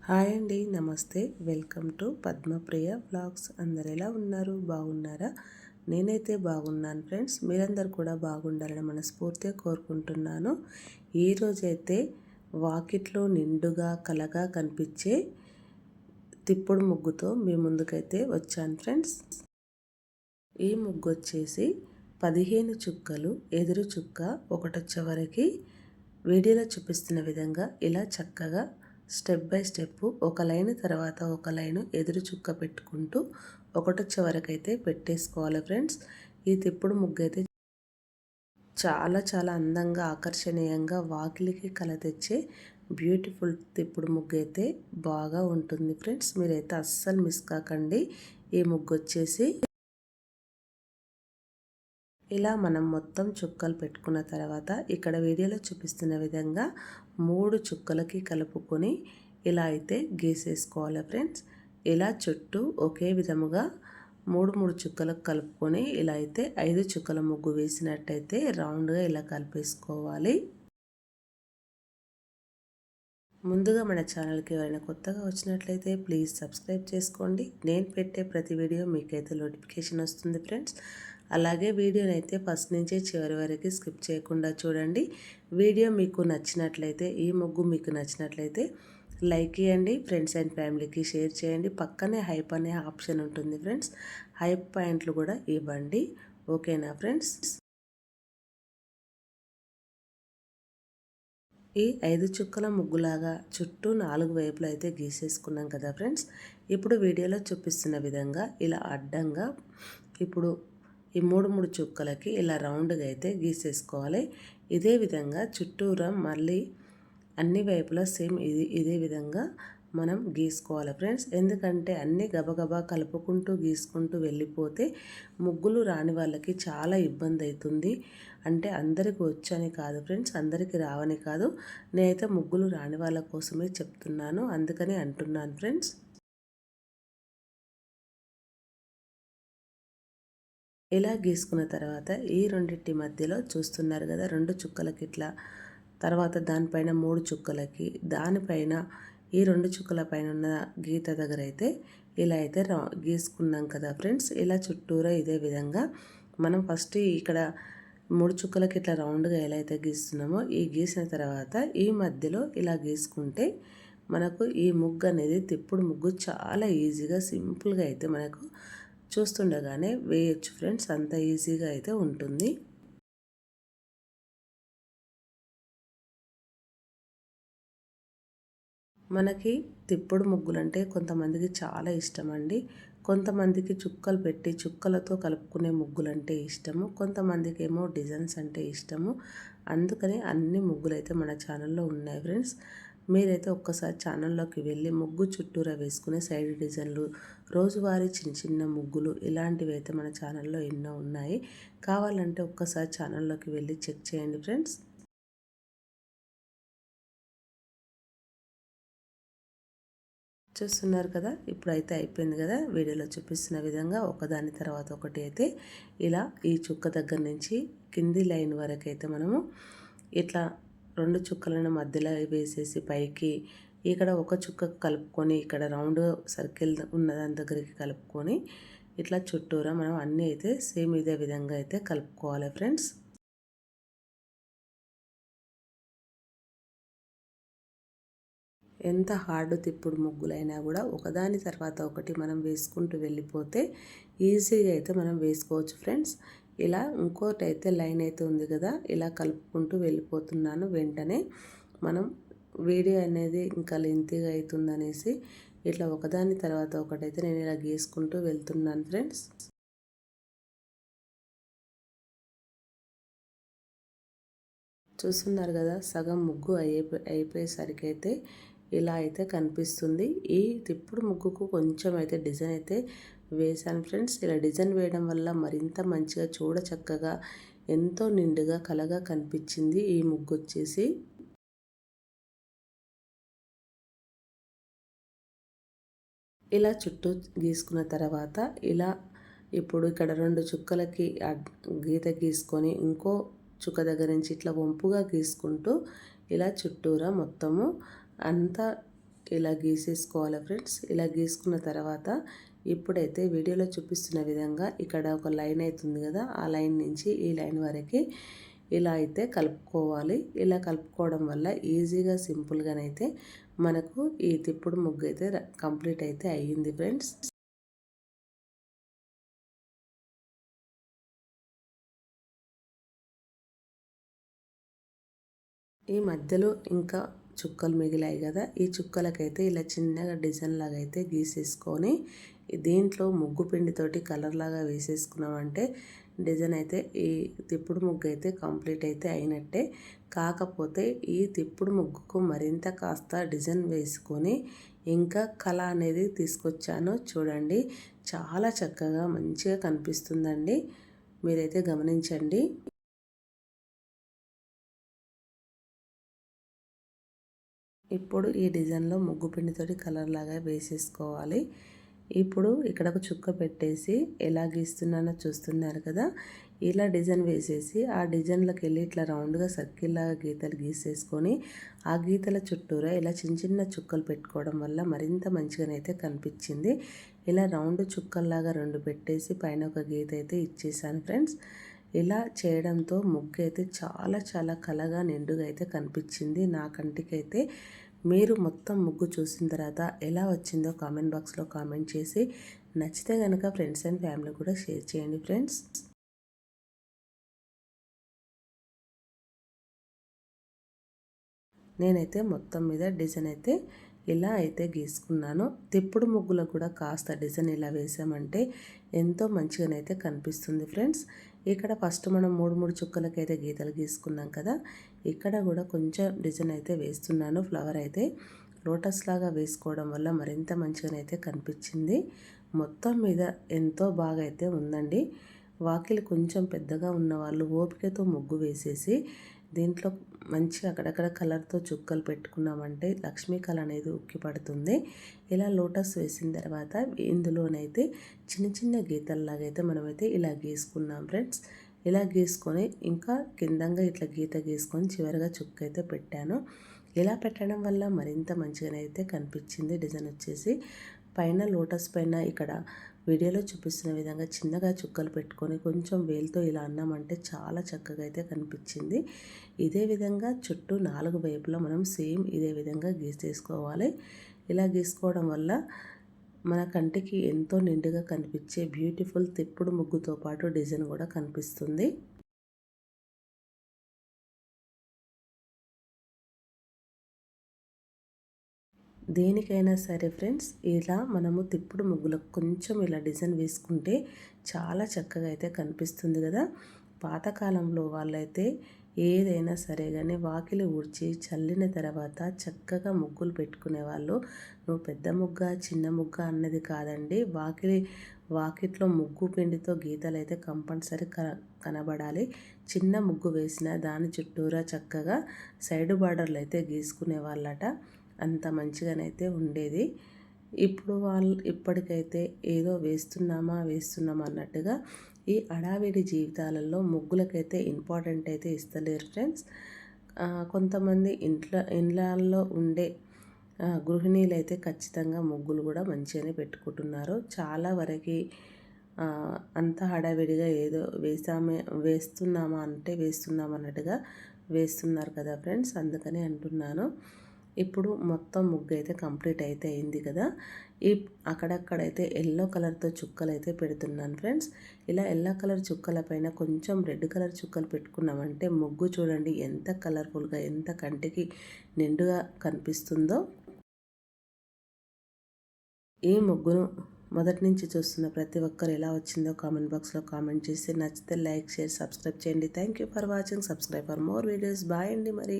Hi అండి, నమస్తే. Welcome to Padmapriya vlogs. అందరు ఎలా ఉన్నారు? బాగున్నారా? నేనైతే బాగున్నాను ఫ్రెండ్స్. మీరందరూ కూడా బాగుండాలని మనస్ఫూర్తిగా కోరుకుంటున్నాను. ఈరోజైతే వాకిట్లో నిండుగా కలగా కనిపించే తిప్పుడు ముగ్గుతో మీ ముందుకైతే వచ్చాను ఫ్రెండ్స్. ఈ ముగ్గు వచ్చేసి 15 చుక్కలు ఎదురు చుక్క ఒకటొచ్చే వరకు వీడియోలో చూపిస్తున్న విధంగా ఇలా చక్కగా స్టెప్ బై స్టెప్ ఒక లైన్ తర్వాత ఒక లైన్ ఎదురు చుక్క పెట్టుకుంటూ ఒకటొచ్చే వరకు అయితే పెట్టేసుకోవాలి ఫ్రెండ్స్. ఈ తిప్పుడు ముగ్గు అయితే చాలా చాలా అందంగా ఆకర్షణీయంగా వాకిలికి కల తెచ్చే బ్యూటిఫుల్ తిప్పుడు ముగ్గు అయితే బాగా ఉంటుంది ఫ్రెండ్స్. మీరైతే అస్సలు మిస్ కాకండి. ఈ ముగ్గు వచ్చేసి ఇలా మనం మొత్తం చుక్కలు పెట్టుకున్న తర్వాత ఇక్కడ వీడియోలో చూపిస్తున్న విధంగా 3 చుక్కలకి కలుపుకొని ఇలా అయితే గీసేసుకోవాలి ఫ్రెండ్స్. ఇలా చుట్టూ ఒకే విధముగా 3 చుక్కలకు కలుపుకొని ఇలా అయితే 5 చుక్కల ముగ్గు వేసినట్టయితే రౌండ్గా ఇలా కలిపేసుకోవాలి. ముందుగా మన ఛానల్కి ఎవరైనా కొత్తగా వచ్చినట్లయితే ప్లీజ్ సబ్స్క్రైబ్ చేసుకోండి. నేను పెట్టే ప్రతి వీడియో మీకైతే నోటిఫికేషన్ వస్తుంది ఫ్రెండ్స్. అలాగే వీడియోని అయితే ఫస్ట్ నుంచి చివరి వరకు స్కిప్ చేయకుండా చూడండి. వీడియో మీకు నచ్చినట్లయితే, ఈ ముగ్గు మీకు నచ్చినట్లయితే లైక్ ఇవ్వండి, ఫ్రెండ్స్ అండ్ ఫ్యామిలీకి షేర్ చేయండి. పక్కనే హైప్ అనే ఆప్షన్ ఉంటుంది ఫ్రెండ్స్. హైప్ పాయింట్లు కూడా ఇవ్వండి. ఓకేనా ఫ్రెండ్స్? ఈ 5 చుక్కల ముగ్గులాగా చుట్టూ 4 వైపులు అయితే గీసేసుకున్నాం కదా ఫ్రెండ్స్. ఇప్పుడు వీడియోలో చూపిస్తున్న విధంగా ఇలా అడ్డంగా ఇప్పుడు ఈ 3 చుక్కలకి ఇలా రౌండ్గా అయితే గీసేసుకోవాలి. ఇదే విధంగా చుట్టూరా మళ్ళీ అన్ని వైపులా సేమ్ ఇదే విధంగా మనం గీసుకోవాలి ఫ్రెండ్స్. ఎందుకంటే అన్నీ గబగబా కలుపుకుంటూ గీసుకుంటూ వెళ్ళిపోతే ముగ్గులు రాని వాళ్ళకి చాలా ఇబ్బంది అవుతుంది. అంటే అందరికి వచ్చని కాదు ఫ్రెండ్స్, అందరికీ రావని కాదు, నేనైతే ముగ్గులు రాని వాళ్ళ కోసమే చెప్తున్నాను, అందుకని అంటున్నాను ఫ్రెండ్స్. ఇలా గీసుకున్న తర్వాత ఈ రెండింటి మధ్యలో చూస్తున్నారు కదా, 2 చుక్కలకి ఇట్లా, తర్వాత దానిపైన 3 చుక్కలకి, దానిపైన ఈ 2 చుక్కల పైన ఉన్న గీత దగ్గర అయితే ఇలా అయితే గీసుకున్నాం కదా ఫ్రెండ్స్. ఇలా చుట్టూరా ఇదే విధంగా మనం ఫస్ట్ ఇక్కడ 3 చుక్కలకి ఇట్లా రౌండ్గా ఎలా అయితే గీస్తున్నామో ఈ గీసిన తర్వాత ఈ మధ్యలో ఇలా గీసుకుంటే మనకు ఈ ముగ్గు అనేది తిప్పుడు ముగ్గు చాలా ఈజీగా సింపుల్గా అయితే మనకు చూస్తుండగానే వేయచ్చు ఫ్రెండ్స్. అంత ఈజీగా అయితే ఉంటుంది. మనకి తిప్పుడు ముగ్గులు అంటే కొంతమందికి చాలా ఇష్టం అండి. కొంతమందికి చుక్కలు పెట్టి చుక్కలతో కలుపుకునే ముగ్గులు అంటే ఇష్టము, కొంతమందికి ఏమో డిజైన్స్ అంటే ఇష్టము. అందుకని అన్ని ముగ్గులు అయితే మన ఛానల్లో ఉన్నాయి ఫ్రెండ్స్. మీరైతే ఒక్కసారి ఛానల్లోకి వెళ్ళి ముగ్గు చుట్టూరా వేసుకునే సైడ్ డిజైన్లు, రోజువారీ చిన్న చిన్న ముగ్గులు ఇలాంటివి అయితే మన ఛానల్లో ఎన్నో ఉన్నాయి. కావాలంటే ఒక్కసారి ఛానల్లోకి వెళ్ళి చెక్ చేయండి ఫ్రెండ్స్. చూస్తున్నారు కదా, ఇప్పుడైతే అయిపోయింది కదా. వీడియోలో చూపిస్తున్న విధంగా ఒకదాని తర్వాత ఒకటి అయితే ఇలా ఈ చుక్క దగ్గర నుంచి కింది లైన్ వరకు అయితే మనము ఇట్లా 2 చుక్కలను మధ్యలో వేసేసి పైకి ఇక్కడ ఒక చుక్క కలుపుకొని ఇక్కడ రౌండ్ సర్కిల్ ఉన్న దాని దగ్గరికి కలుపుకొని ఇట్లా చుట్టూరా మనం అన్నీ అయితే సేమ్ ఇదే విధంగా అయితే కలుపుకోవాలి ఫ్రెండ్స్. ఎంత హార్డ్ తిప్పుడు ముగ్గులైనా కూడా ఒకదాని తర్వాత ఒకటి మనం వేసుకుంటూ వెళ్ళిపోతే ఈజీగా అయితే మనం వేసుకోవచ్చు ఫ్రెండ్స్. ఇలా ఇంకోటి అయితే లైన్ అయితే ఉంది కదా, ఇలా కలుపుకుంటూ వెళ్ళిపోతున్నాను. వెంటనే మనం వీడియో అనేది ఇంకా లెంతీగా అవుతుందనేసి ఇట్లా ఒకదాని తర్వాత ఒకటైతే నేను ఇలా గీసుకుంటూ వెళ్తున్నాను ఫ్రెండ్స్. చూస్తున్నారు కదా, సగం ముగ్గు అయిపోయేసరికి అయితే ఇలా అయితే కనిపిస్తుంది. ఈ తిప్పుడు ముగ్గుకు కొంచెం అయితే డిజైన్ అయితే వేశాను ఫ్రెండ్స్. ఇలా డిజైన్ వేయడం వల్ల మరింత మంచిగా చూడ చక్కగా ఎంతో నిండుగా కలగా కనిపించింది ఈ ముగ్గు వచ్చేసి. ఇలా చుట్టూ గీసుకున్న తర్వాత ఇలా ఇప్పుడు ఇక్కడ 2 చుక్కలకి గీత గీసుకొని ఇంకో చుక్క దగ్గర నుంచి ఇట్లా వంపుగా గీసుకుంటూ ఇలా చుట్టూరా మొత్తము అంతా ఇలా గీసేసుకోవాలి ఫ్రెండ్స్. ఇలా గీసుకున్న తర్వాత ఇప్పుడైతే వీడియోలో చూపిస్తున్న విధంగా ఇక్కడ ఒక లైన్ అవుతుంది కదా, ఆ లైన్ నుంచి ఈ లైన్ వరకు ఇలా అయితే కలుపుకోవాలి. ఇలా కలుపుకోవడం వల్ల ఈజీగా సింపుల్గానైతే మనకు ఈ తిప్పుడు ముగ్గు అయితే కంప్లీట్ అయితే అయ్యింది ఫ్రెండ్స్. ఈ మధ్యలో ఇంకా చుక్కలు మిగిలాయి కదా, ఈ చుక్కలకైతే ఇలా చిన్నగా డిజైన్ లాగా అయితే గీసేసుకొని దీంట్లో ముగ్గు పిండితోటి కలర్ లాగా వేసేసుకున్నామంటే డిజైన్ అయితే ఈ తిప్పుడు ముగ్గు అయితే కంప్లీట్ అయితే అయినట్టే. కాకపోతే ఈ తిప్పుడు ముగ్గుకు మరింత కాస్త డిజైన్ వేసుకొని ఇంకా కళ అనేది తీసుకొచ్చాను చూడండి. చాలా చక్కగా మంచిగా కనిపిస్తుందండి, మీరైతే గమనించండి. ఇప్పుడు ఈ డిజైన్లో ముగ్గు పిండితోటి కలర్ లాగా వేసేసుకోవాలి. ఇప్పుడు ఇక్కడ ఒక చుక్క పెట్టేసి ఎలా గీస్తున్నానో చూస్తున్నారు కదా, ఇలా డిజైన్ వేసేసి ఆ డిజైన్లోకి వెళ్ళి ఇట్లా రౌండ్గా సర్కిల్ లాగా గీతలు గీసేసుకొని ఆ గీతల చుట్టూరా ఇలా చిన్న చిన్న చుక్కలు పెట్టుకోవడం వల్ల మరింత మంచిగానైతే కనిపించింది. ఇలా రౌండ్ చుక్కల్లాగా 2 పెట్టేసి పైన ఒక గీత అయితే ఇచ్చేసాను ఫ్రెండ్స్. ఇలా చేయడంతో ముగ్గు అయితే చాలా చాలా కళగా నిండుగా అయితే కనిపించింది నా కంటికైతే. మీరు మొత్తం ముగ్గు చూసిన తర్వాత ఎలా వచ్చిందో కామెంట్ బాక్స్లో కామెంట్ చేసి నచ్చితే కనుక ఫ్రెండ్స్ అండ్ ఫ్యామిలీ కూడా షేర్ చేయండి ఫ్రెండ్స్. నేనైతే మొత్తం మీద డిజైన్ అయితే ఇలా అయితే గీసుకున్నాను. తిప్పుడు ముగ్గులో కూడా కాస్త డిజైన్ ఇలా వేసామంటే ఎంతో మంచిగానైతే కనిపిస్తుంది ఫ్రెండ్స్. ఇక్కడ ఫస్ట్ మనం 3 చుక్కలకైతే గీతలు గీసుకున్నాం కదా, ఇక్కడ కూడా కొంచెం డిజైన్ అయితే వేస్తున్నాను. ఫ్లవర్ అయితే లోటస్ లాగా వేసుకోవడం వల్ల మరింత మంచిగానైతే కనిపించింది. మొత్తం మీద ఎంతో బాగా అయితే ఉందండి. వాకిలి కొంచెం పెద్దగా ఉన్న వాళ్ళు ఓపికతో ముగ్గు వేసేసి దీంట్లో మంచిగా అక్కడక్కడ కలర్తో చుక్కలు పెట్టుకున్నామంటే లక్ష్మీ కళ అనేది ఉక్కి పడుతుంది. ఇలా లోటస్ వేసిన తర్వాత ఇందులోనైతే చిన్న చిన్న గీతల్లాగా అయితే మనమైతే ఇలా గీసుకున్నాం ఫ్రెండ్స్. ఇలా గీసుకొని ఇంకా కిందంగా ఇట్లా గీత గీసుకొని చివరిగా చుక్క అయితే పెట్టాను. ఇలా పెట్టడం వల్ల మరింత మంచిగానైతే కనిపించింది. డిజైన్ వచ్చేసి పైన లోటస్ పైన ఇక్కడ వీడియోలో చూపిస్తున్న విధంగా చిన్నగా చుక్కలు పెట్టుకొని కొంచెం వేలుతో ఇలా అన్నామంటే చాలా చక్కగా అయితే కనిపించింది. ఇదే విధంగా చుట్టూ 4 వైపులా మనం సేమ్ ఇదే విధంగా గీసేసుకోవాలి. ఇలా గీసుకోవడం వల్ల మన కంటికి ఎంతో నిండుగా కనిపించే బ్యూటిఫుల్ తిప్పుడు ముగ్గుతో పాటు డిజైన్ కూడా కనిపిస్తుంది. దేనికైనా సరే ఫ్రెండ్స్, ఇలా మనము తిప్పుడు ముగ్గులకు కొంచెం ఇలా డిజైన్ వేసుకుంటే చాలా చక్కగా అయితే కనిపిస్తుంది కదా. పాతకాలంలో వాళ్ళైతే ఏదైనా సరే కానీ వాకిలి ఊడ్చి చల్లిన తర్వాత చక్కగా ముగ్గులు పెట్టుకునేవాళ్ళు. నువ్వు పెద్ద ముగ్గ చిన్న ముగ్గ అన్నది కాదండి, వాకిట్లో ముగ్గు పిండితో గీతలు అయితే కంపల్సరీ కనబడాలి. చిన్న ముగ్గు వేసిన దాని చుట్టూరా చక్కగా సైడ్ బార్డర్లు అయితే గీసుకునే వాళ్ళట. అంత మంచిగానైతే ఉండేది. ఇప్పుడు ఇప్పటికైతే ఏదో వేస్తున్నామా అన్నట్టుగా ఈ అడావిడి జీవితాలలో ముగ్గులకైతే ఇంపార్టెంట్ అయితే ఇస్తలేరు ఫ్రెండ్స్. కొంతమంది ఇండ్లలో ఉండే గృహిణీలు అయితే ఖచ్చితంగా ముగ్గులు కూడా మంచిగానే పెట్టుకుంటున్నారు. చాలా వరకు అంత హడావిడిగా ఏదో వేస్తున్నామా అన్నట్టుగా వేస్తున్నారు కదా ఫ్రెండ్స్, అందుకని అంటున్నాను. ఇప్పుడు మొత్తం ముగ్గు అయితే కంప్లీట్ అయితే అయింది కదా. అక్కడక్కడైతే ఎల్లో కలర్తో చుక్కలు అయితే పెడుతున్నాను ఫ్రెండ్స్. ఇలా ఎల్లో కలర్ చుక్కల పైన కొంచెం రెడ్ కలర్ చుక్కలు పెట్టుకున్నామంటే ముగ్గు చూడండి ఎంత కలర్ఫుల్గా ఎంత కంటికి నిండుగా కనిపిస్తుందో. ఈ ముగ్గును మొదటి నుంచి చూస్తున్న ప్రతి ఒక్కరు ఎలా వచ్చిందో కామెంట్ బాక్స్లో కామెంట్ చేసి నచ్చితే లైక్ షేర్ సబ్స్క్రైబ్ చేయండి. Thank you for watching. Subscribe for more videos. Bye అండి మరి.